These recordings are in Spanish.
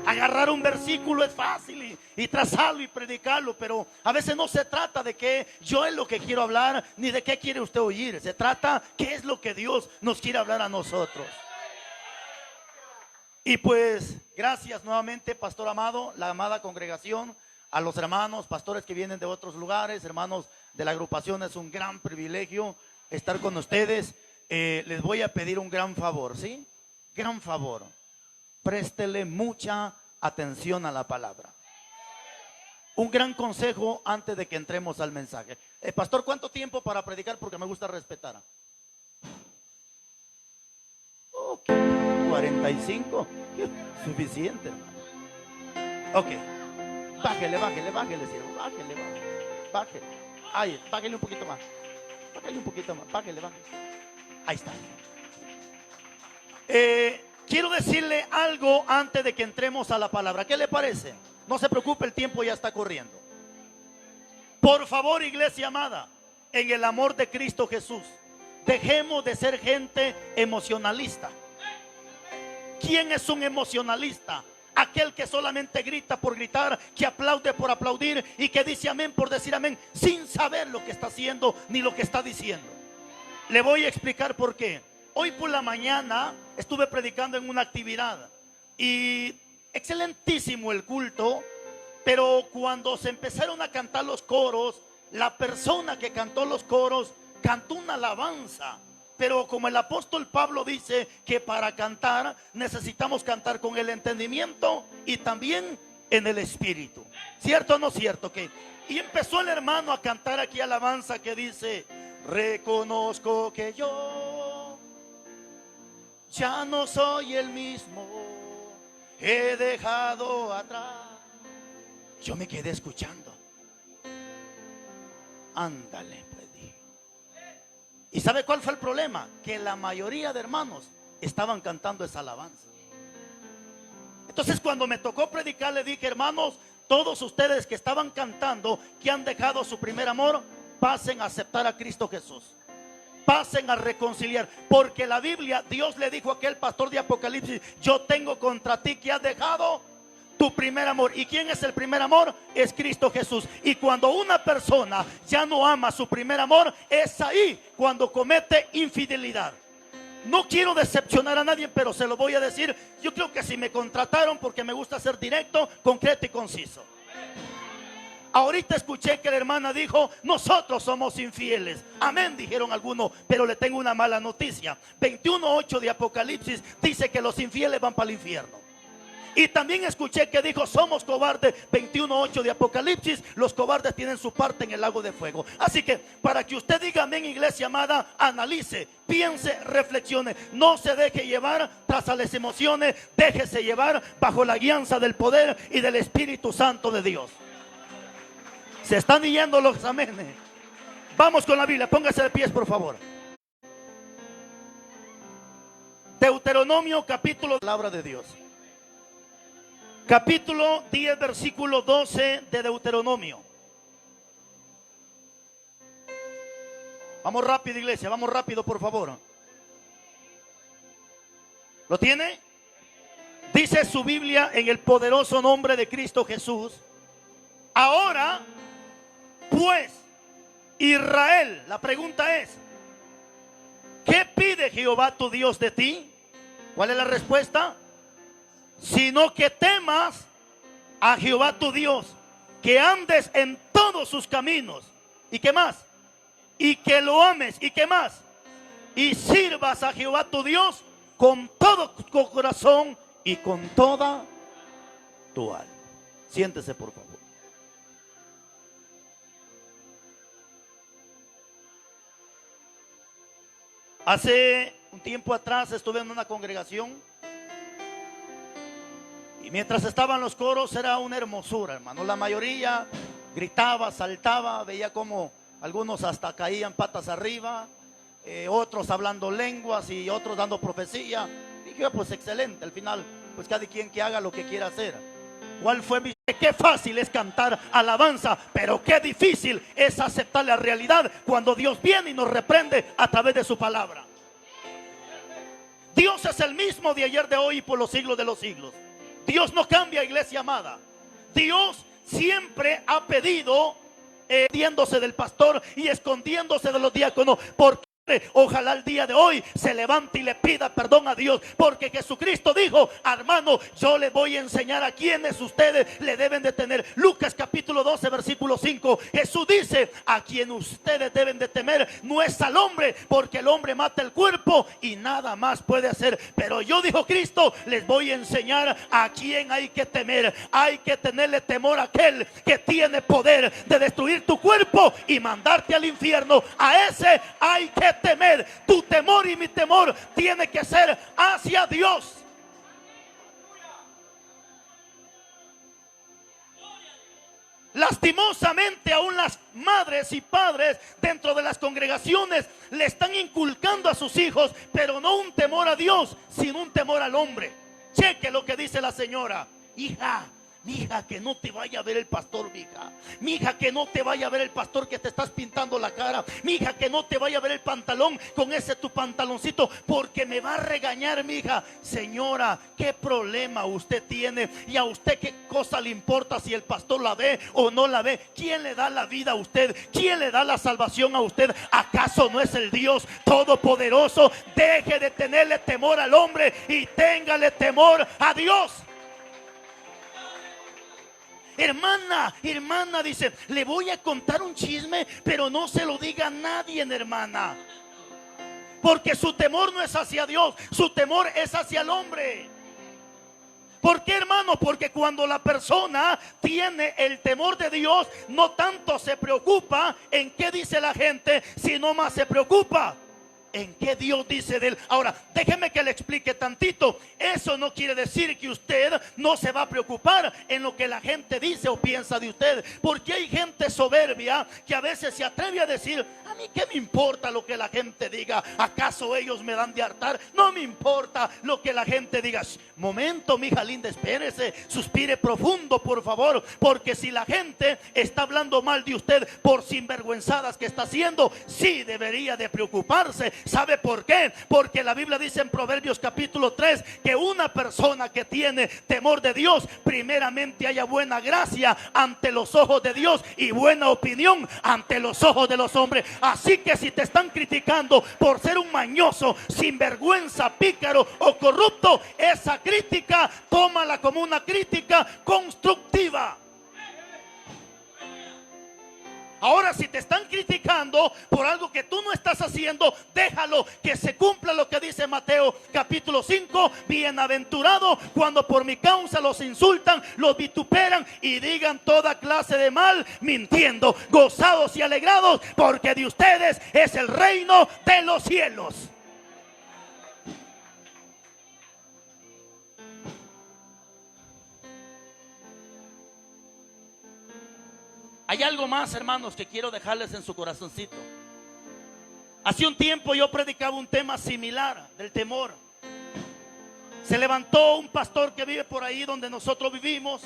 Agarrar un versículo es fácil y trazarlo y predicarlo, pero a veces no se trata de que yo es lo que quiero hablar, ni de qué quiere usted oír. Se trata qué es lo que Dios nos quiere hablar a nosotros. Y pues gracias nuevamente, pastor amado, la amada congregación, a los hermanos, pastores que vienen de otros lugares, hermanos de la agrupación. Es un gran privilegio estar con ustedes. Les voy a pedir un gran favor, ¿sí? Gran favor. Préstele mucha atención a la palabra. Un gran consejo antes de que entremos al mensaje. Pastor, ¿cuánto tiempo para predicar? Porque me gusta respetar. Ok, 45. Suficiente, hermano. Ok. Bájele, siervo. Bájele. Ahí, bájele un poquito más. Bájele. Ahí está. Quiero decirle algo antes de que entremos a la palabra. ¿Qué le parece? No se preocupe, el tiempo ya está corriendo. Por favor, iglesia amada, en el amor de Cristo Jesús, dejemos de ser gente emocionalista. ¿Quién es un emocionalista? Aquel que solamente grita por gritar, que aplaude por aplaudir y que dice amén por decir amén, sin saber lo que está haciendo ni lo que está diciendo. Le voy a explicar por qué. Hoy por la mañana estuve predicando en una actividad y excelentísimo el culto, pero cuando se empezaron a cantar los coros, la persona que cantó los coros cantó una alabanza. Pero como el apóstol Pablo dice que para cantar necesitamos cantar con el entendimiento y también en el espíritu. ¿Cierto o no cierto? Y empezó el hermano a cantar aquí alabanza que dice: reconozco que yo ya no soy el mismo, he dejado atrás. Yo me quedé escuchando. Ándale, pues dije. ¿Y sabe cuál fue el problema? Que la mayoría de hermanos estaban cantando esa alabanza. Entonces cuando me tocó predicar le dije: hermanos, todos ustedes que estaban cantando, que han dejado su primer amor, pasen a aceptar a Cristo Jesús. Pasen a reconciliar, porque la Biblia, Dios le dijo a aquel pastor de Apocalipsis: yo tengo contra ti que has dejado tu primer amor. ¿Y quién es el primer amor? Es Cristo Jesús. Y cuando una persona ya no ama su primer amor, es ahí cuando comete infidelidad. No quiero decepcionar a nadie, pero se lo voy a decir. Yo creo que si me contrataron, porque me gusta ser directo, concreto y conciso. Ahorita escuché que la hermana dijo: nosotros somos infieles. Amén, dijeron algunos, pero le tengo una mala noticia. 21:8 de Apocalipsis dice que los infieles van para el infierno. Y también escuché que dijo: somos cobardes. 21:8 de Apocalipsis, los cobardes tienen su parte en el lago de fuego. Así que para que usted diga amén, iglesia amada, analice, piense, reflexione. No se deje llevar tras a las emociones. Déjese llevar bajo la guianza del poder y del Espíritu Santo de Dios. Se están yendo los amenes. Vamos con la Biblia, póngase de pies por favor. Deuteronomio capítulo, palabra de Dios. Capítulo 10, versículo 12 de Deuteronomio. Vamos rápido, iglesia, vamos rápido por favor. ¿Lo tiene? Dice su Biblia en el poderoso nombre de Cristo Jesús: ahora pues, Israel, la pregunta es: ¿qué pide Jehová tu Dios de ti? ¿Cuál es la respuesta? Sino que temas a Jehová tu Dios, que andes en todos sus caminos. ¿Y qué más? Y que lo ames. ¿Y qué más? Y sirvas a Jehová tu Dios con todo tu corazón y con toda tu alma. Siéntese por favor. Hace un tiempo atrás estuve en una congregación y mientras estaban los coros era una hermosura, hermano. La mayoría gritaba, saltaba, veía como algunos hasta caían patas arriba, otros hablando lenguas y otros dando profecía. Dije: pues excelente, al final pues cada quien que haga lo que quiera hacer. ¿Cuál fue mi? Qué fácil es cantar alabanza, pero qué difícil es aceptar la realidad cuando Dios viene y nos reprende a través de su palabra. Dios es el mismo de ayer, de hoy y por los siglos de los siglos. Dios no cambia, iglesia amada. Dios siempre ha pedido escondiéndose del pastor y escondiéndose de los diáconos. Porque ojalá el día de hoy se levante y le pida perdón a Dios, porque Jesucristo dijo: hermano, yo le voy a enseñar a quienes ustedes le deben de temer. Lucas capítulo 12 versículo 5, Jesús dice: a quien ustedes deben de temer no es al hombre, porque el hombre mata el cuerpo y nada más puede hacer, pero yo, dijo Cristo, les voy a enseñar a quién hay que temer. Hay que tenerle temor a aquel que tiene poder de destruir tu cuerpo y mandarte al infierno. A ese hay que temer. Tu temor y mi temor tiene que ser hacia Dios. Lastimosamente, aún las madres y padres dentro de las congregaciones le están inculcando a sus hijos, pero no un temor a Dios, sino un temor al hombre. Cheque lo que dice la señora: hija, mija, que no te vaya a ver el pastor, mija. Mija, que no te vaya a ver el pastor que te estás pintando la cara. Mija, que no te vaya a ver el pantalón con ese tu pantaloncito, porque me va a regañar, mija. Señora, ¿qué problema usted tiene? ¿Y a usted qué cosa le importa si el pastor la ve o no la ve? ¿Quién le da la vida a usted? ¿Quién le da la salvación a usted? ¿Acaso no es el Dios Todopoderoso? Deje de tenerle temor al hombre y téngale temor a Dios. Hermana, dice: le voy a contar un chisme, pero no se lo diga a nadie, hermana. Porque su temor no es hacia Dios, su temor es hacia el hombre. ¿Por qué, hermano? Porque cuando la persona tiene el temor de Dios, no tanto se preocupa en qué dice la gente, sino más se preocupa en qué Dios dice de él. Ahora, déjeme que le explique tantito. Eso no quiere decir que usted no se va a preocupar en lo que la gente dice o piensa de usted, porque hay gente soberbia que a veces se atreve a decir: a mí qué me importa lo que la gente diga, ¿acaso ellos me dan de hartar? No me importa lo que la gente diga. Momento, mija linda, espérese, suspire profundo, por favor, porque si la gente está hablando mal de usted por sinvergüenzadas que está haciendo, sí debería de preocuparse. ¿Sabe por qué? Porque la Biblia dice en Proverbios capítulo 3 que una persona que tiene temor de Dios, primeramente haya buena gracia ante los ojos de Dios y buena opinión ante los ojos de los hombres. Así que si te están criticando por ser un mañoso, sinvergüenza, pícaro o corrupto, esa crítica tómala como una crítica constructiva. Ahora, si te están criticando por algo que tú no estás haciendo, déjalo que se cumpla lo que dice Mateo capítulo 5. Bienaventurado cuando por mi causa los insultan, los vituperan y digan toda clase de mal, mintiendo. Gozados y alegrados, porque de ustedes es el reino de los cielos. Hay algo más, hermanos, que quiero dejarles en su corazoncito. Hace un tiempo yo predicaba un tema similar del temor. Se levantó un pastor que vive por ahí donde nosotros vivimos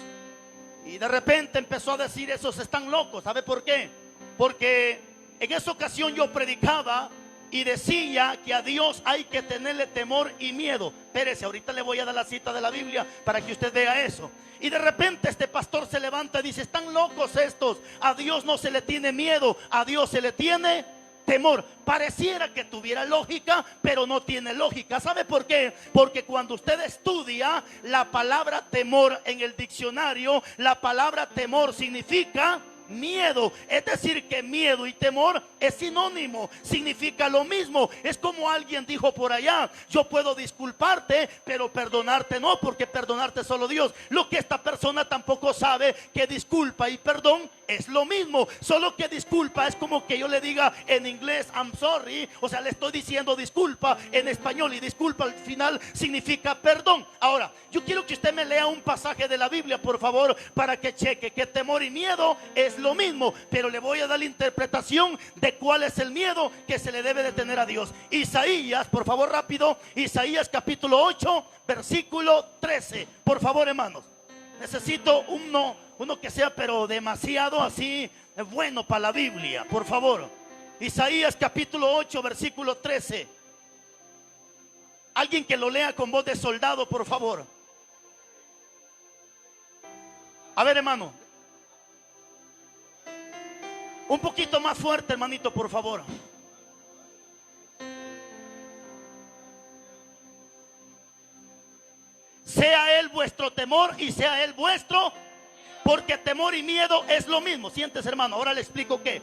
y de repente empezó a decir: esos están locos. ¿Sabe por qué? Porque en esa ocasión yo predicaba y decía que a Dios hay que tenerle temor y miedo. Espérese, ahorita le voy a dar la cita de la Biblia para que usted vea eso. Y de repente este pastor se levanta y dice: están locos estos, a Dios no se le tiene miedo, a Dios se le tiene temor. Pareciera que tuviera lógica, pero no tiene lógica. ¿Sabe por qué? Porque cuando usted estudia la palabra temor en el diccionario, la palabra temor significa miedo. Es decir, que miedo y temor es sinónimo, significa lo mismo. Es como alguien dijo por allá: yo puedo disculparte, pero perdonarte no, porque perdonarte solo Dios. Lo que esta persona tampoco sabe, que disculpa y perdón es lo mismo, solo que disculpa es como que yo le diga en inglés I'm sorry, o sea, le estoy diciendo disculpa en español, y disculpa al final significa perdón. Ahora, yo quiero que usted me lea un pasaje de la Biblia, por favor, para que cheque que temor y miedo es lo mismo, pero le voy a dar la interpretación de cuál es el miedo que se le debe de tener a Dios. Isaías, por favor, rápido. Isaías capítulo 8 versículo 13, por favor, hermanos. Necesito uno que sea pero demasiado así bueno para la Biblia, por favor. Isaías capítulo 8 versículo 13. Alguien que lo lea con voz de soldado, por favor. A ver, hermano. Un poquito más fuerte, hermanito, por favor. Sea Él vuestro temor y sea Él vuestro, porque temor y miedo es lo mismo. Siéntese, hermano, ahora le explico qué.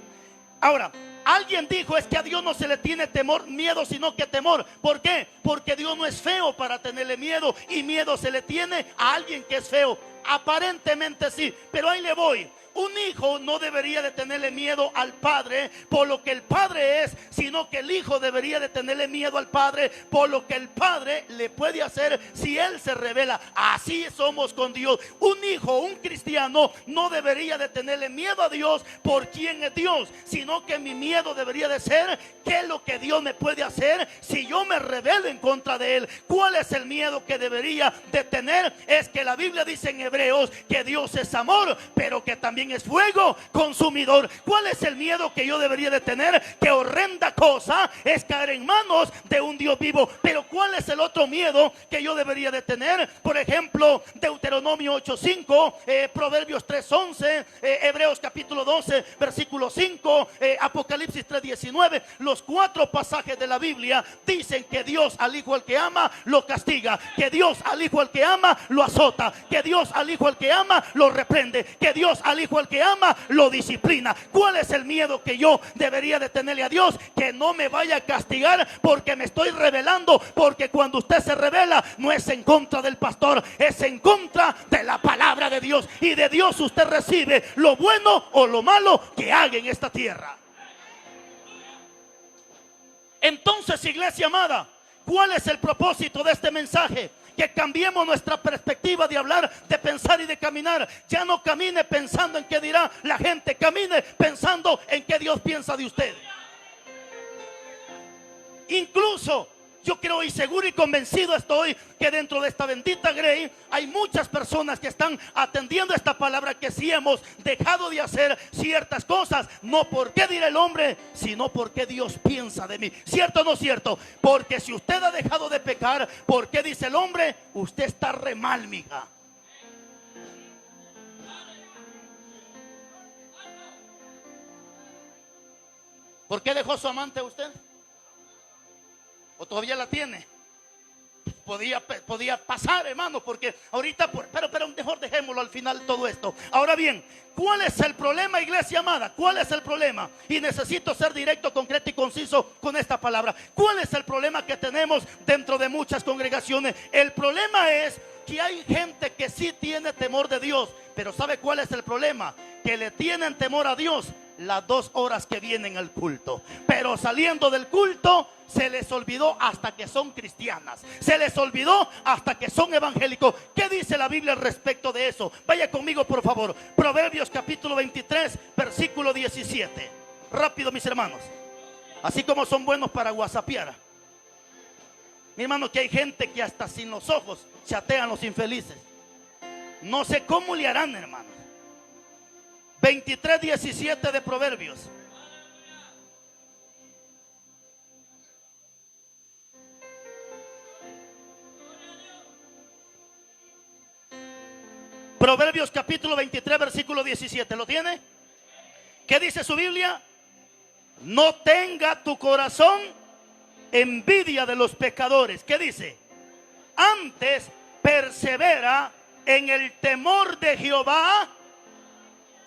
Ahora, alguien dijo, es que a Dios no se le tiene temor, miedo, sino que temor. ¿Por qué? Porque Dios no es feo para tenerle miedo, y miedo se le tiene a alguien que es feo. Aparentemente sí, pero ahí le voy. Un hijo no debería de tenerle miedo al padre por lo que el padre es, sino que el hijo debería de tenerle miedo al padre por lo que el padre le puede hacer si él se revela. Así somos con Dios. Un hijo, un cristiano, no debería de tenerle miedo a Dios por quién es Dios, sino que mi miedo debería de ser qué es lo que Dios me puede hacer si yo me rebelo en contra de Él. ¿Cuál es el miedo que debería de tener? Es que la Biblia dice en Hebreos que Dios es amor, pero que también es fuego consumidor. ¿Cuál es el miedo que yo debería de tener? Que horrenda cosa es caer en manos de un Dios vivo. Pero ¿cuál es el otro miedo que yo debería de tener? Por ejemplo, Deuteronomio 8:5, Proverbios 3:11, Hebreos capítulo 12 versículo 5, Apocalipsis 3:19. Los 4 pasajes de la Biblia dicen que Dios al hijo al que ama lo castiga, que Dios al hijo al que ama lo azota, que Dios al hijo al que ama lo reprende, que Dios al hijo al que ama lo disciplina. ¿Cuál es el miedo que yo debería de tenerle a Dios? Que no me vaya a castigar porque me estoy rebelando, porque cuando usted se revela no es en contra del pastor, es en contra de la palabra de Dios, y de Dios usted recibe lo bueno o lo malo que haga en esta tierra. Entonces, iglesia amada, ¿cuál es el propósito de este mensaje? Que cambiemos nuestra perspectiva de hablar, de pensar y de caminar. Ya no camine pensando en qué dirá la gente, camine pensando en qué Dios piensa de usted. Incluso yo creo y seguro y convencido estoy que dentro de esta bendita Grey hay muchas personas que están atendiendo esta palabra, que si hemos dejado de hacer ciertas cosas, no porque dirá el hombre, sino porque Dios piensa de mí. ¿Cierto o no cierto? Porque si usted ha dejado de pecar, ¿por qué dice el hombre? Usted está re mal, mija. ¿Por qué dejó su amante usted? ¿O todavía la tiene? Podía pasar, hermano, porque ahorita, pero mejor dejémoslo al final todo esto. Ahora bien, ¿cuál es el problema, iglesia amada? ¿Cuál es el problema? Y necesito ser directo, concreto y conciso con esta palabra. ¿Cuál es el problema que tenemos dentro de muchas congregaciones? El problema es que hay gente que sí tiene temor de Dios, pero ¿sabe cuál es el problema? Que le tienen temor a Dios las 2 horas que vienen al culto, pero saliendo del culto se les olvidó hasta que son cristianas, se les olvidó hasta que son evangélicos. ¿Qué dice la Biblia al respecto de eso? Vaya conmigo, por favor. Proverbios capítulo 23 versículo 17. Rápido, mis hermanos, así como son buenos para whatsappear. Mi hermano, que hay gente que hasta sin los ojos chatean los infelices. No sé cómo le harán, hermano. 23:17 de Proverbios. Proverbios capítulo 23 versículo 17. ¿Lo tiene? ¿Qué dice su Biblia? No tenga tu corazón envidia de los pecadores. ¿Qué dice? Antes persevera en el temor de Jehová.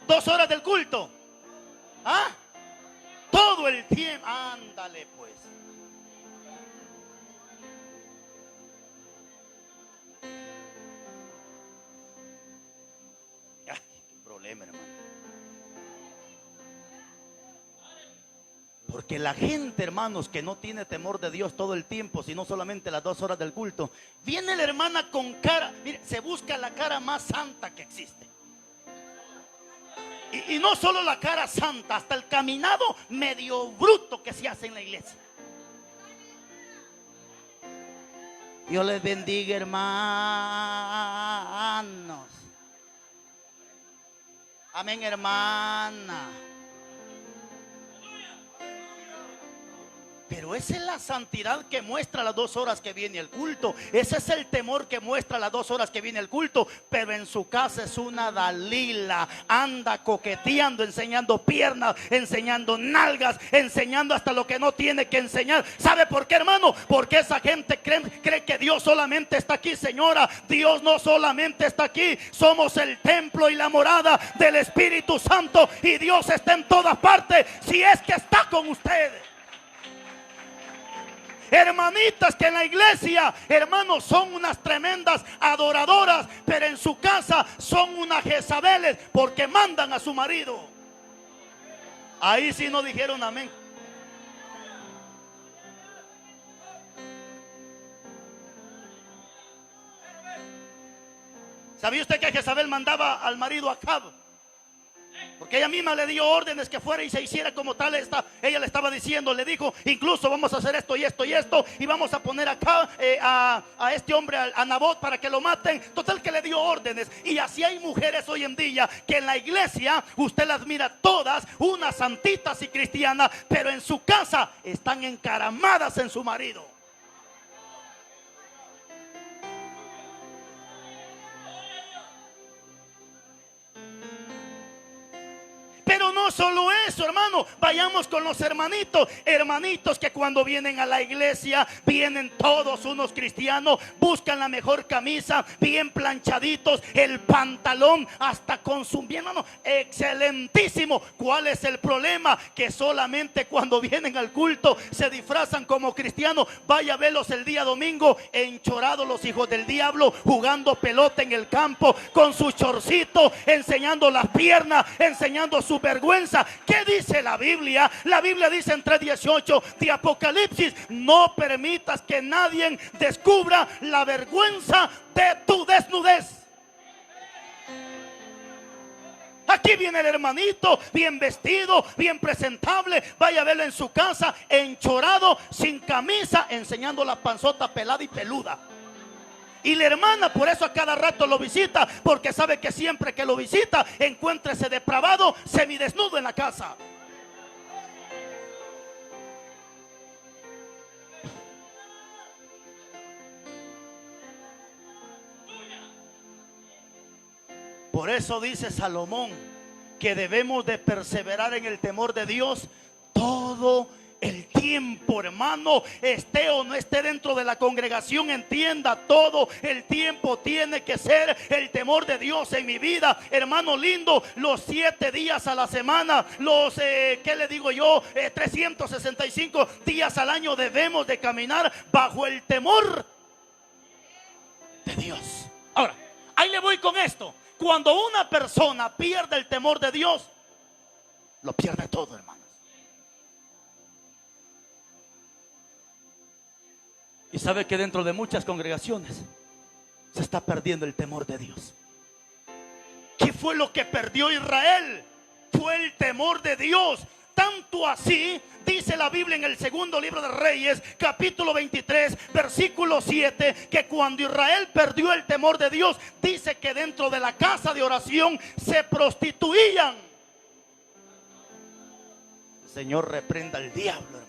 2 horas del culto. ¿Ah? Todo el tiempo. Ándale pues. Ay, qué problema, hermano. Porque la gente, hermanos, que no tiene temor de Dios todo el tiempo, sino solamente las 2 horas del culto, viene la hermana con cara, mire, se busca la cara más santa que existe. Y no solo la cara santa, hasta el caminado medio bruto que se hace en la iglesia. Dios les bendiga, hermanos. Amén, hermana. Pero esa es la santidad que muestra las 2 horas que viene el culto. Ese es el temor que muestra las 2 horas que viene el culto. Pero en su casa es una Dalila. Anda coqueteando, enseñando piernas, enseñando nalgas, enseñando hasta lo que no tiene que enseñar. ¿Sabe por qué, hermano? Porque esa gente cree que Dios solamente está aquí, señora. Dios no solamente está aquí. Somos el templo y la morada del Espíritu Santo. Y Dios está en todas partes, si es que está con ustedes. Hermanitas que en la iglesia, hermanos, son unas tremendas adoradoras, pero en su casa son unas Jezabeles porque mandan a su marido. Ahí sí no dijeron amén. ¿Sabía usted que Jezabel mandaba al marido Acab? Porque ella misma le dio órdenes que fuera y se hiciera como tal. Ella le estaba diciendo, le dijo, incluso vamos a hacer esto y esto y esto, y vamos a poner acá a este hombre, a Nabot, para que lo maten. Total, que le dio órdenes. Y así hay mujeres hoy en día que en la iglesia usted las mira todas, unas santitas y cristianas, pero en su casa están encaramadas en su marido. Pero no solo eso, hermano. Vayamos con los hermanitos. Hermanitos que cuando vienen a la iglesia, vienen todos unos cristianos, buscan la mejor camisa, bien planchaditos, el pantalón hasta con su bien, hermano, excelentísimo. ¿Cuál es el problema? Que solamente cuando vienen al culto se disfrazan como cristianos. Vaya a verlos el día domingo enchorados, los hijos del diablo, jugando pelota en el campo con su chorcito, enseñando las piernas, enseñando su vergüenza. ¿Qué dice la Biblia? La Biblia dice en 3:18 de Apocalipsis: no permitas que nadie descubra la vergüenza de tu desnudez. Aquí viene el hermanito, bien vestido, bien presentable. Vaya a verlo en su casa, enchorado, sin camisa, enseñando la panzota pelada y peluda. Y la hermana por eso a cada rato lo visita, porque sabe que siempre que lo visita encuentra ese depravado semidesnudo en la casa. Por eso dice Salomón que debemos de perseverar en el temor de Dios todo el tiempo, hermano. Esté o no esté dentro de la congregación, entienda, todo el tiempo tiene que ser el temor de Dios en mi vida, hermano lindo. Los 7 días a la semana, los ¿qué le digo yo? 365 días al año debemos de caminar bajo el temor de Dios. Ahora, ahí le voy con esto. Cuando una persona pierde el temor de Dios, lo pierde todo, hermano. Y sabe que dentro de muchas congregaciones se está perdiendo el temor de Dios. ¿Qué fue lo que perdió Israel? Fue el temor de Dios. Tanto así, dice la Biblia en el segundo libro de Reyes, capítulo 23, versículo 7, que cuando Israel perdió el temor de Dios, dice que dentro de la casa de oración se prostituían. El Señor reprenda al diablo, hermano.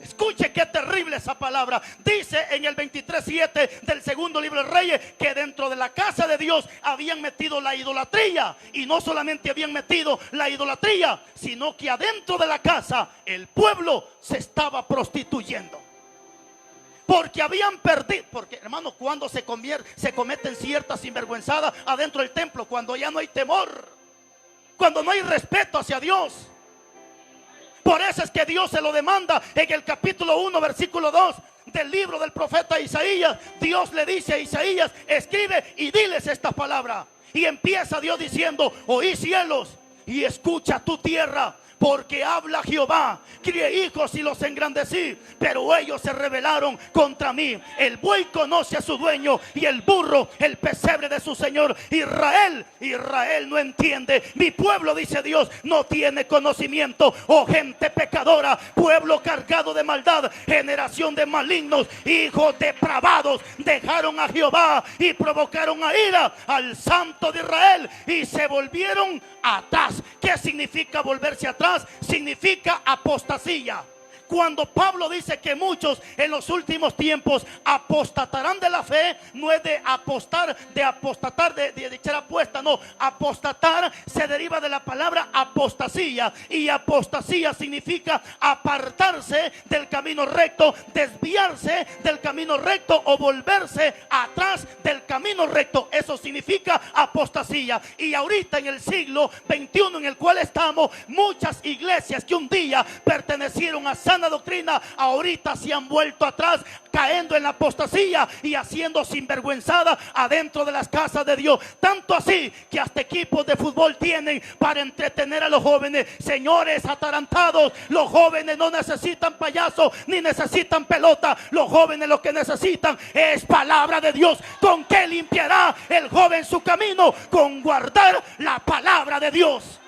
Escuche qué terrible esa palabra. Dice en el 23:7 del segundo libro de Reyes que dentro de la casa de Dios habían metido la idolatría. Y no solamente habían metido la idolatría, sino que adentro de la casa el pueblo se estaba prostituyendo. Porque habían perdido. Porque, hermano, cuando se cometen ciertas sinvergüenzadas adentro del templo, cuando ya no hay temor, cuando no hay respeto hacia Dios. Por eso es que Dios se lo demanda en el capítulo 1, versículo 2 del libro del profeta Isaías. Dios le dice a Isaías: escribe y diles esta palabra. Y empieza Dios diciendo: oí cielos y escucha tu tierra, porque habla Jehová, crié hijos y los engrandecí, pero ellos se rebelaron contra mí. El buey conoce a su dueño y el burro el pesebre de su señor. Israel no entiende. Mi pueblo, dice Dios, no tiene conocimiento. Oh gente pecadora, pueblo cargado de maldad, generación de malignos, hijos depravados, dejaron a Jehová y provocaron a ira al Santo de Israel y se volvieron atrás. ¿Qué significa volverse atrás? Significa apostasía. Cuando Pablo dice que muchos en los últimos tiempos apostatarán de la fe, no es de apostar, de echar apuesta, no. Apostatar se deriva de la palabra apostasía, y apostasía significa apartarse del camino recto, desviarse del camino recto o volverse atrás del camino recto. Eso significa apostasía. Y ahorita en el siglo XXI en el cual estamos, muchas iglesias que un día pertenecieron a sana doctrina, ahorita se han vuelto atrás, cayendo en la apostasía y haciendo sinvergüenzada adentro de las casas de Dios. Tanto así que hasta equipos de fútbol tienen para entretener a los jóvenes. Señores atarantados, los jóvenes no necesitan payasos ni necesitan pelota. Los jóvenes lo que necesitan es palabra de Dios. ¿Con qué limpiará el joven su camino? Con guardar la palabra de Dios.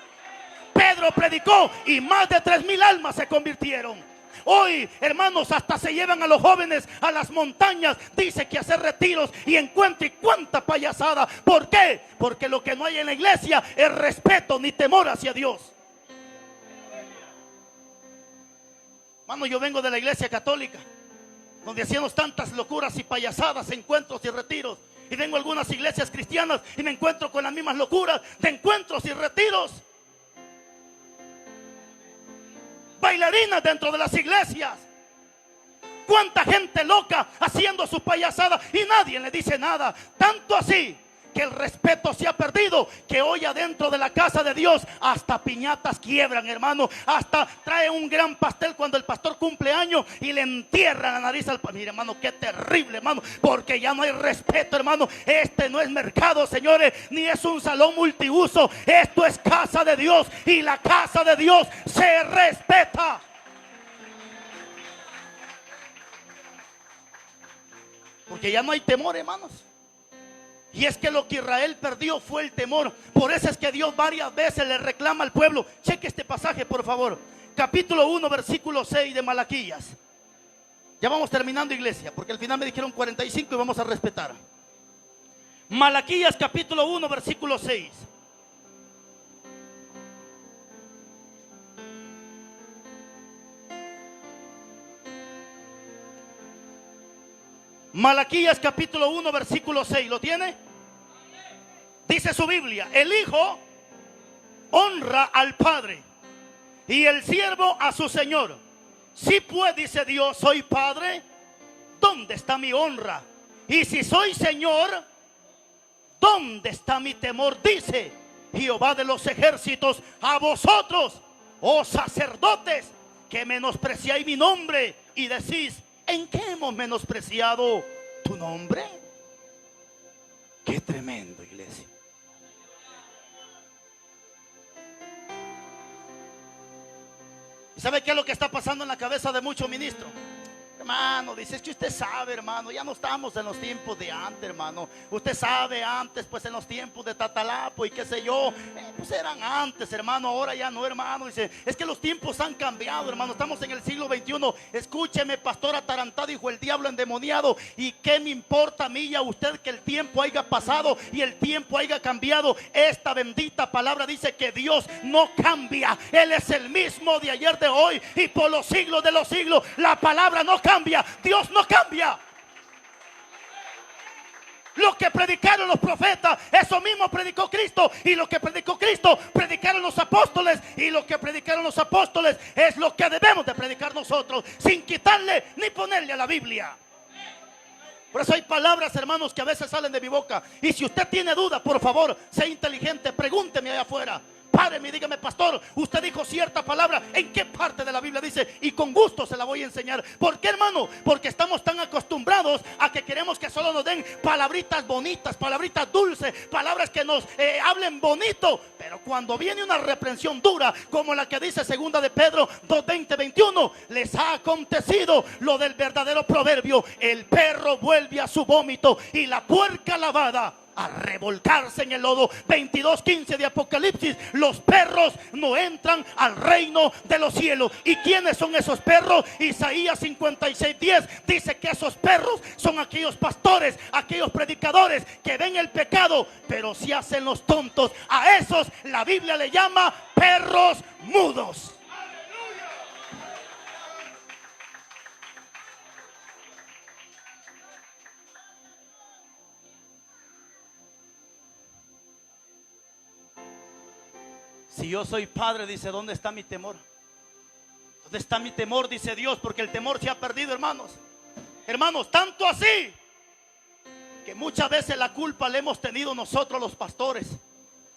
Pedro predicó y más de 3,000 almas se convirtieron. Hoy, hermanos, hasta se llevan a los jóvenes a las montañas, dice que hacer retiros y encuentro, y cuánta payasada. ¿Por qué? Porque lo que no hay en la iglesia es respeto ni temor hacia Dios. Hermano, yo vengo de la iglesia católica, donde hacíamos tantas locuras y payasadas, encuentros y retiros. Y vengo a algunas iglesias cristianas y me encuentro con las mismas locuras de encuentros y retiros. Bailarinas dentro de las iglesias. Cuánta gente loca haciendo su payasada y nadie le dice nada. Tanto así que el respeto se ha perdido, que hoy adentro de la casa de Dios hasta piñatas quiebran, hermano. Hasta trae un gran pastel cuando el pastor cumple años y le entierran la nariz al pastor. Mire, hermano, qué terrible, hermano, porque ya no hay respeto, hermano. Este no es mercado, señores, ni es un salón multiuso. Esto es casa de Dios y la casa de Dios se respeta. Porque ya no hay temor, hermanos. Y es que lo que Israel perdió fue el temor. Por eso es que Dios varias veces le reclama al pueblo. Cheque este pasaje, por favor. Capítulo 1, versículo 6 de Malaquías. Ya vamos terminando, iglesia, porque al final me dijeron 45 y vamos a respetar. Malaquías capítulo 1, versículo 6. Malaquías capítulo 1, versículo 6. ¿Lo tiene? Dice su Biblia: el hijo honra al padre y el siervo a su señor. Si pues, dice Dios, soy padre, ¿dónde está mi honra? Y si soy señor, ¿dónde está mi temor? Dice Jehová de los ejércitos a vosotros, oh sacerdotes, que menospreciáis mi nombre y decís: ¿en qué hemos menospreciado tu nombre? Qué tremendo, iglesia. ¿Y sabe qué es lo que está pasando en la cabeza de muchos ministros? Hermano, dice, es que usted sabe, hermano, ya no estamos en los tiempos de antes, hermano. Usted sabe, antes, pues en los tiempos de Tatalapo y qué sé yo, pues eran antes, hermano, ahora ya no, hermano. Dice, es que los tiempos han cambiado, hermano, estamos en el siglo XXI. Escúcheme, pastor atarantado, dijo el diablo endemoniado. ¿Y qué me importa a mí y a usted que el tiempo haya pasado y el tiempo haya cambiado? Esta bendita palabra dice que Dios no cambia. Él es el mismo de ayer, de hoy y por los siglos de los siglos. La palabra no cambia. Dios no cambia. Lo que predicaron los profetas, eso mismo predicó Cristo. Y lo que predicó Cristo, predicaron los apóstoles. Y lo que predicaron los apóstoles es lo que debemos de predicar nosotros, sin quitarle ni ponerle a la Biblia. Por eso hay palabras, hermanos, que a veces salen de mi boca. Y si usted tiene duda, por favor, sea inteligente, pregúnteme allá afuera. Páreme y dígame, pastor, usted dijo cierta palabra, ¿en qué parte de la Biblia dice? Y con gusto se la voy a enseñar. ¿Por qué, hermano? Porque estamos tan acostumbrados a que queremos que solo nos den palabritas bonitas, palabritas dulces, palabras que nos hablen bonito. Pero cuando viene una reprensión dura, como la que dice segunda de Pedro 2:20-21, les ha acontecido lo del verdadero proverbio: el perro vuelve a su vómito y la puerca lavada a revolcarse en el lodo. 22:15 de Apocalipsis. Los perros no entran al reino de los cielos. ¿Y quiénes son esos perros? Isaías 56:10 dice que esos perros son aquellos pastores, aquellos predicadores que ven el pecado pero se hacen los tontos. A esos la Biblia le llama perros mudos. Si yo soy padre, dice, ¿dónde está mi temor? ¿Dónde está mi temor? Dice Dios, porque el temor se ha perdido, hermanos. Hermanos, tanto así que muchas veces la culpa la hemos tenido nosotros los pastores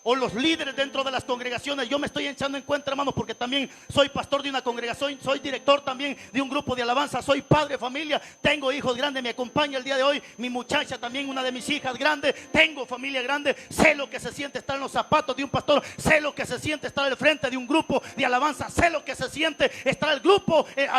o los líderes dentro de las congregaciones. Yo me estoy echando en cuenta, hermanos, porque también soy pastor de una congregación, soy director también de un grupo de alabanza, soy padre de familia, tengo hijos grandes, me acompaña el día de hoy mi muchacha también, una de mis hijas grande, tengo familia grande, sé lo que se siente estar en los zapatos de un pastor, sé lo que se siente estar al frente de un grupo de alabanza, sé lo que se siente estar al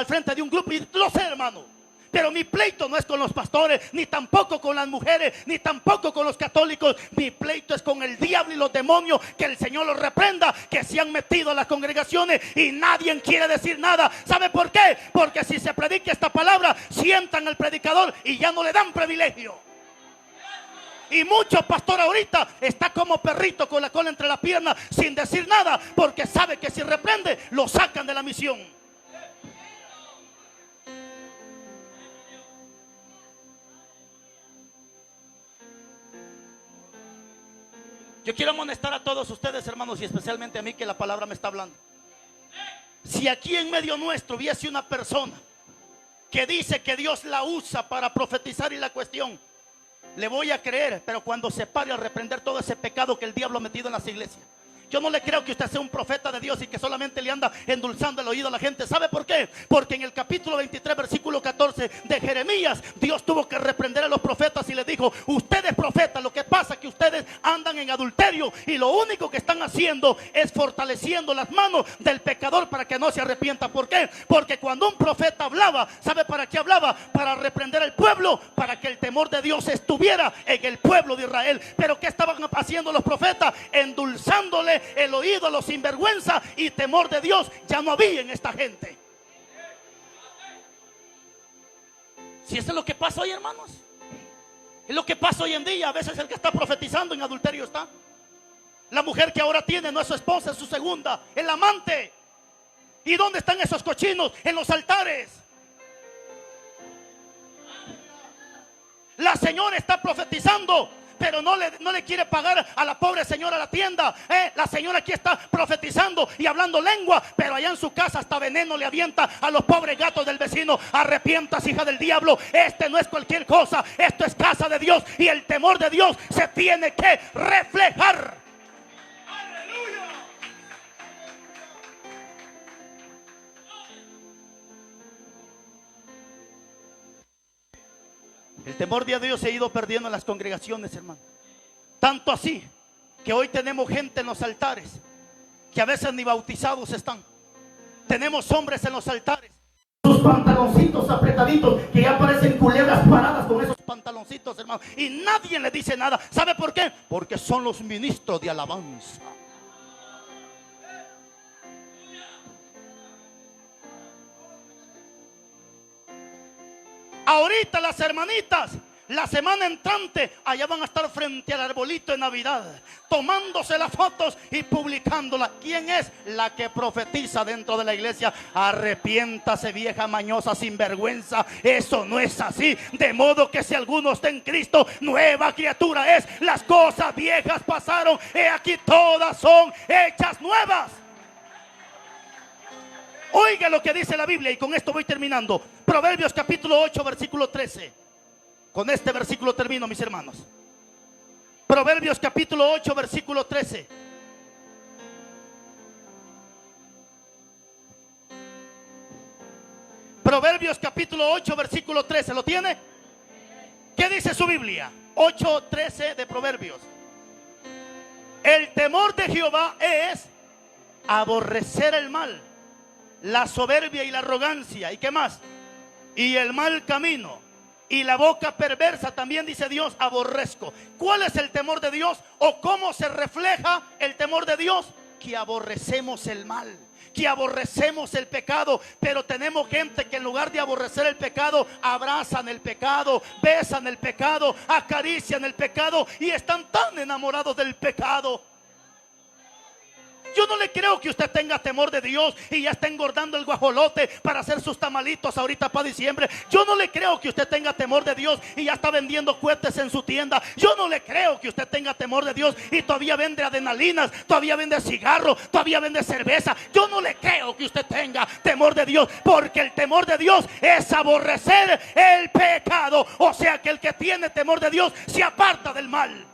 frente de un grupo, y lo sé, hermano. Pero mi pleito no es con los pastores, ni tampoco con las mujeres, ni tampoco con los católicos. Mi pleito es con el diablo y los demonios, que el Señor los reprenda, que se han metido a las congregaciones y nadie quiere decir nada. ¿Sabe por qué? Porque si se predica esta palabra, sientan al predicador y ya no le dan privilegio. Y muchos pastores ahorita está como perrito con la cola entre las piernas, sin decir nada, porque sabe que si reprende, lo sacan de la misión. Yo quiero amonestar a todos ustedes, hermanos, y especialmente a mí, que la palabra me está hablando. Si aquí en medio nuestro hubiese una persona que dice que Dios la usa para profetizar y la cuestión, le voy a creer, pero cuando se pare a reprender todo ese pecado que el diablo ha metido en las iglesias. Yo no le creo que usted sea un profeta de Dios y que solamente le anda endulzando el oído a la gente. ¿Sabe por qué? Porque en el capítulo 23, versículo 14 de Jeremías, Dios tuvo que reprender a los profetas y les dijo: ustedes profetas, lo que pasa es que ustedes andan en adulterio y lo único que están haciendo es fortaleciendo las manos del pecador para que no se arrepienta. ¿Por qué? Porque cuando un profeta hablaba, ¿sabe para qué hablaba? Para reprender al pueblo, para que el temor de Dios estuviera en el pueblo de Israel. Pero ¿qué estaban haciendo los profetas? Endulzándole el oído a los sinvergüenza, y temor de Dios ya no había en esta gente. Si eso es lo que pasa hoy, hermanos, es lo que pasa hoy en día. A veces el que está profetizando en adulterio está. La mujer que ahora tiene no es su esposa, es su segunda, el amante. ¿Y dónde están esos cochinos? En los altares. La señora está profetizando, pero no le quiere pagar a la pobre señora la tienda. La señora aquí está profetizando y hablando lengua, pero allá en su casa hasta veneno le avienta a los pobres gatos del vecino. Arrepientas, hija del diablo. Este no es cualquier cosa, esto es casa de Dios, y el temor de Dios se tiene que reflejar. ¡Aleluya! El temor de Dios se ha ido perdiendo en las congregaciones, hermano. Tanto así que hoy tenemos gente en los altares que a veces ni bautizados están. Tenemos hombres en los altares, sus pantaloncitos apretaditos, que ya parecen culebras paradas con esos pantaloncitos, hermano, y nadie le dice nada. ¿Sabe por qué? Porque son los ministros de alabanza. Ahorita las hermanitas, la semana entrante, allá van a estar frente al arbolito de Navidad, tomándose las fotos y publicándolas. ¿Quién es? La que profetiza dentro de la iglesia. Arrepiéntase, vieja mañosa, sinvergüenza. Eso no es así. De modo que si alguno está en Cristo, nueva criatura es. Las cosas viejas pasaron, he aquí todas son hechas nuevas. Oiga lo que dice la Biblia, y con esto voy terminando. Proverbios capítulo 8, versículo 13. Con este versículo termino, mis hermanos. Proverbios capítulo 8, versículo 13. Proverbios capítulo 8, versículo 13. ¿Lo tiene? ¿Qué dice su Biblia? 8, 13 de Proverbios. El temor de Jehová es aborrecer el mal, la soberbia y la arrogancia. ¿Y qué más? Y el mal camino y la boca perversa también, dice Dios, aborrezco. ¿Cuál es el temor de Dios? ¿O cómo se refleja el temor de Dios? Que aborrecemos el mal, que aborrecemos el pecado. Pero tenemos gente que en lugar de aborrecer el pecado, abrazan el pecado, besan el pecado, acarician el pecado y están tan enamorados del pecado. Yo no le creo que usted tenga temor de Dios y ya está engordando el guajolote para hacer sus tamalitos ahorita para diciembre. Yo no le creo que usted tenga temor de Dios y ya está vendiendo cohetes en su tienda. Yo no le creo que usted tenga temor de Dios y todavía vende adrenalinas, todavía vende cigarro, todavía vende cerveza. Yo no le creo que usted tenga temor de Dios, porque el temor de Dios es aborrecer el pecado. O sea que el que tiene temor de Dios se aparta del mal.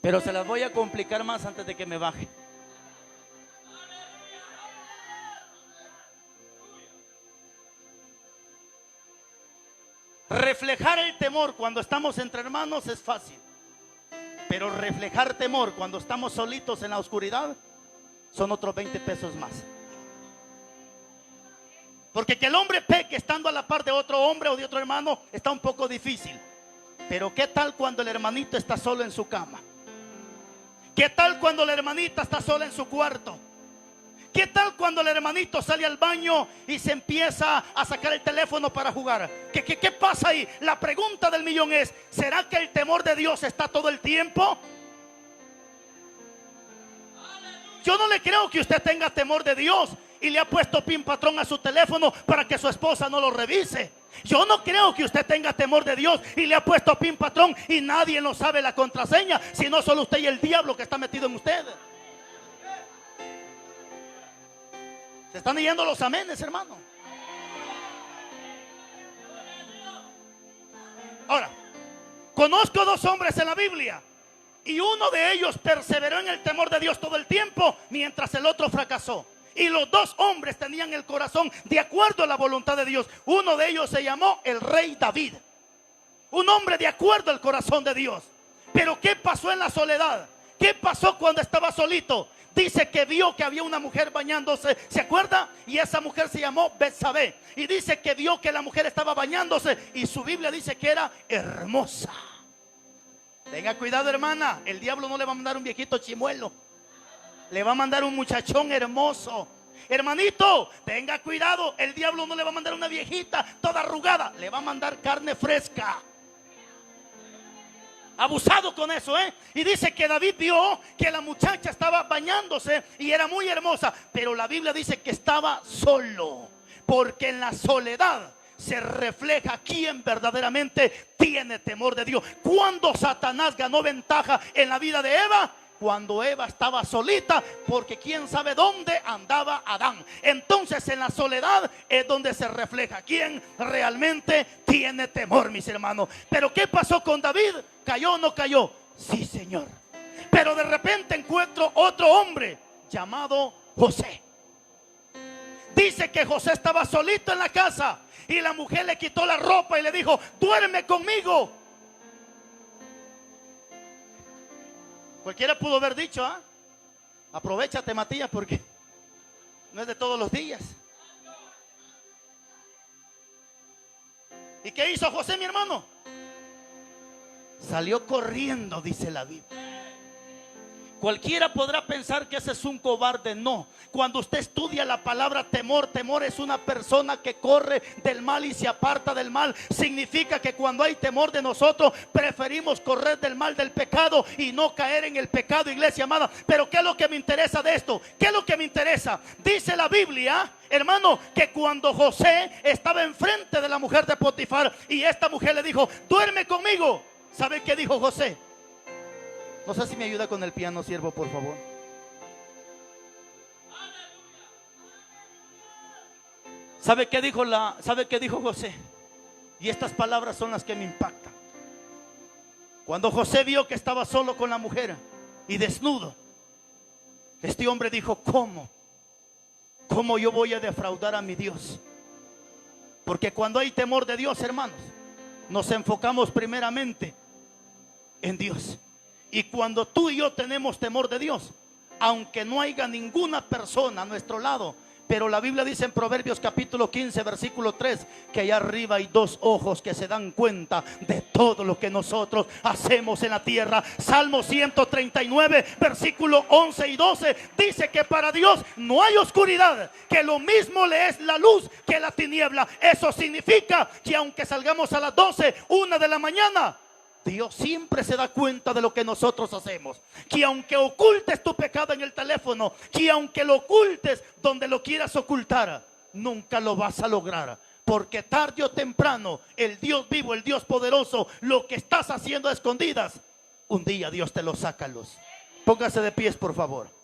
Pero se las voy a complicar más antes de que me baje. Reflejar el temor cuando estamos entre hermanos es fácil, pero reflejar temor cuando estamos solitos en la oscuridad son otros 20 pesos más. Porque que el hombre peque estando a la par de otro hombre o de otro hermano está un poco difícil. Pero ¿qué tal cuando el hermanito está solo en su cama? ¿Qué tal cuando la hermanita está sola en su cuarto? ¿Qué tal cuando el hermanito sale al baño y se empieza a sacar el teléfono para jugar? ¿Qué pasa ahí? La pregunta del millón es: ¿será que el temor de Dios está todo el tiempo? Yo no le creo que usted tenga temor de Dios y le ha puesto pin patrón a su teléfono para que su esposa no lo revise. Yo no creo que usted tenga temor de Dios y le ha puesto pin patrón y nadie no sabe la contraseña, sino solo usted y el diablo que está metido en usted. Se están yendo los amenes, hermano. Ahora, conozco dos hombres en la Biblia y uno de ellos perseveró en el temor de Dios todo el tiempo, mientras el otro fracasó. Y los dos hombres tenían el corazón de acuerdo a la voluntad de Dios. Uno de ellos se llamó el rey David, un hombre de acuerdo al corazón de Dios. Pero ¿qué pasó en la soledad? ¿Qué pasó cuando estaba solito? Dice que vio que había una mujer bañándose, ¿se acuerda? Y esa mujer se llamó Betsabé. Y dice que vio que la mujer estaba bañándose y su Biblia dice que era hermosa. Tenga cuidado, hermana, el diablo no le va a mandar un viejito chimuelo, le va a mandar un muchachón hermoso. Hermanito, tenga cuidado, el diablo no le va a mandar una viejita toda arrugada, le va a mandar carne fresca. Abusado con eso, ¿eh? Y dice que David vio que la muchacha estaba bañándose y era muy hermosa, pero la Biblia dice que estaba solo, porque en la soledad se refleja quién verdaderamente tiene temor de Dios. Cuando Satanás ganó ventaja en la vida de Eva, cuando Eva estaba solita, porque quién sabe dónde andaba Adán. Entonces en la soledad es donde se refleja quién realmente tiene temor, mis hermanos. Pero ¿qué pasó con David? ¿Cayó o no cayó? Sí, Señor. Pero de repente encuentro otro hombre llamado José. Dice que José estaba solito en la casa y la mujer le quitó la ropa y le dijo: duerme conmigo. Cualquiera pudo haber dicho: aprovechate, Matías, porque no es de todos los días. ¿Y qué hizo José, mi hermano? Salió corriendo, dice la Biblia. Cualquiera podrá pensar que ese es un cobarde. No, cuando usted estudia la palabra temor, temor es una persona que corre del mal y se aparta del mal. Significa que cuando hay temor de nosotros, preferimos correr del mal, del pecado, y no caer en el pecado, iglesia amada. Pero ¿qué es lo que me interesa de esto? ¿Qué es lo que me interesa? Dice la Biblia, hermano, que cuando José estaba enfrente de la mujer de Potifar y esta mujer le dijo: duerme conmigo, ¿sabe qué dijo José? No sé si me ayuda con el piano, siervo, por favor. ¿Sabe qué dijo José? Y estas palabras son las que me impactan. Cuando José vio que estaba solo con la mujer y desnudo, este hombre dijo: ¿Cómo yo voy a defraudar a mi Dios? Porque cuando hay temor de Dios, hermanos, nos enfocamos primeramente en Dios. Y cuando tú y yo tenemos temor de Dios, aunque no haya ninguna persona a nuestro lado. Pero la Biblia dice en Proverbios capítulo 15 versículo 3 que allá arriba hay dos ojos que se dan cuenta de todo lo que nosotros hacemos en la tierra. Salmo 139 versículo 11 y 12 dice que para Dios no hay oscuridad, que lo mismo le es la luz que la tiniebla. Eso significa que aunque salgamos a las 12, 1 de la mañana, Dios siempre se da cuenta de lo que nosotros hacemos. Que aunque ocultes tu pecado en el teléfono, que aunque lo ocultes donde lo quieras ocultar, nunca lo vas a lograr. Porque tarde o temprano, el Dios vivo, el Dios poderoso, lo que estás haciendo a escondidas, un día Dios te lo saca a luz. Póngase de pies, por favor.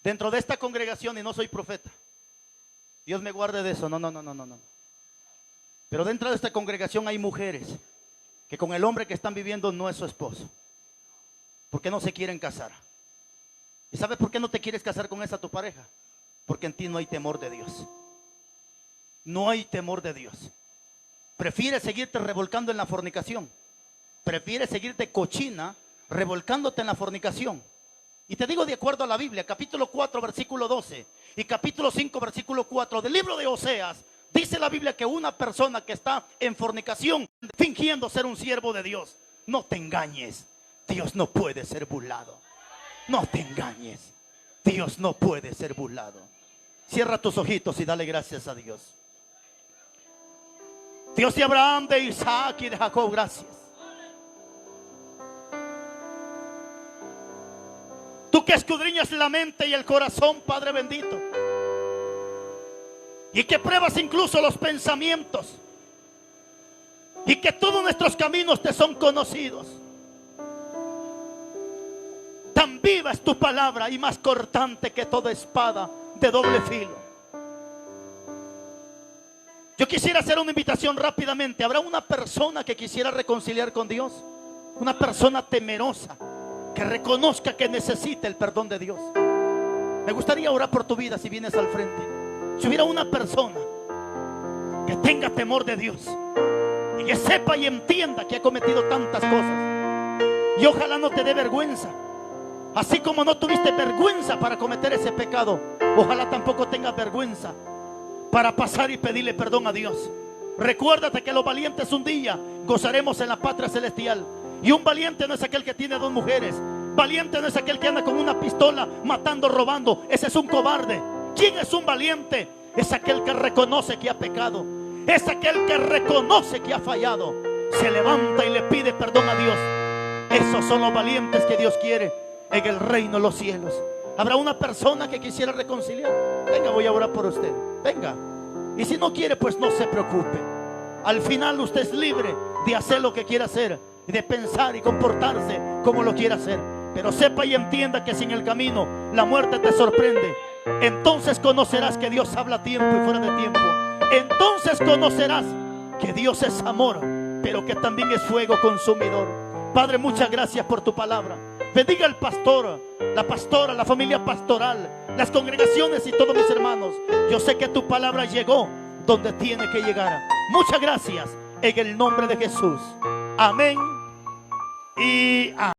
Dentro de esta congregación, y no soy profeta, Dios me guarde de eso, no. Pero dentro de esta congregación hay mujeres que con el hombre que están viviendo no es su esposo, porque no se quieren casar. ¿Y sabes por qué no te quieres casar con esa tu pareja? Porque en ti no hay temor de Dios. No hay temor de Dios. Prefieres seguirte revolcando en la fornicación. Prefieres seguirte cochina revolcándote en la fornicación. Y te digo de acuerdo a la Biblia, capítulo 4 versículo 12 y capítulo 5 versículo 4 del libro de Oseas, dice la Biblia que una persona que está en fornicación fingiendo ser un siervo de Dios, no te engañes, Dios no puede ser burlado. No te engañes, Dios no puede ser burlado. Cierra tus ojitos y dale gracias a Dios. Dios de Abraham, de Isaac y de Jacob, gracias. Tú que escudriñas la mente y el corazón, Padre bendito, y que pruebas incluso los pensamientos, y que todos nuestros caminos te son conocidos. Tan viva es tu palabra y más cortante que toda espada de doble filo. Yo quisiera hacer una invitación rápidamente. ¿Habrá una persona que quisiera reconciliar con Dios? Una persona temerosa, que reconozca que necesita el perdón de Dios. Me gustaría orar por tu vida si vienes al frente. Si hubiera una persona que tenga temor de Dios y que sepa y entienda que ha cometido tantas cosas, y ojalá no te dé vergüenza, así como no tuviste vergüenza para cometer ese pecado, ojalá tampoco tengas vergüenza para pasar y pedirle perdón a Dios. Recuérdate que los valientes un día gozaremos en la patria celestial. Y un valiente no es aquel que tiene 2 mujeres. Valiente no es aquel que anda con una pistola matando, robando. Ese es un cobarde. ¿Quién es un valiente? Es aquel que reconoce que ha pecado. Es aquel que reconoce que ha fallado. Se levanta y le pide perdón a Dios. Esos son los valientes que Dios quiere en el reino de los cielos. ¿Habrá una persona que quisiera reconciliar? Venga, voy a orar por usted. Venga. Y si no quiere, pues no se preocupe. Al final usted es libre de hacer lo que quiera hacer, y de pensar y comportarse como lo quiera hacer. Pero sepa y entienda que si en el camino la muerte te sorprende, entonces conocerás que Dios habla a tiempo y fuera de tiempo. Entonces conocerás que Dios es amor, pero que también es fuego consumidor. Padre, muchas gracias por tu palabra. Bendiga al pastor, la pastora, la familia pastoral, las congregaciones y todos mis hermanos. Yo sé que tu palabra llegó donde tiene que llegar. Muchas gracias en el nombre de Jesús. Amén y amén.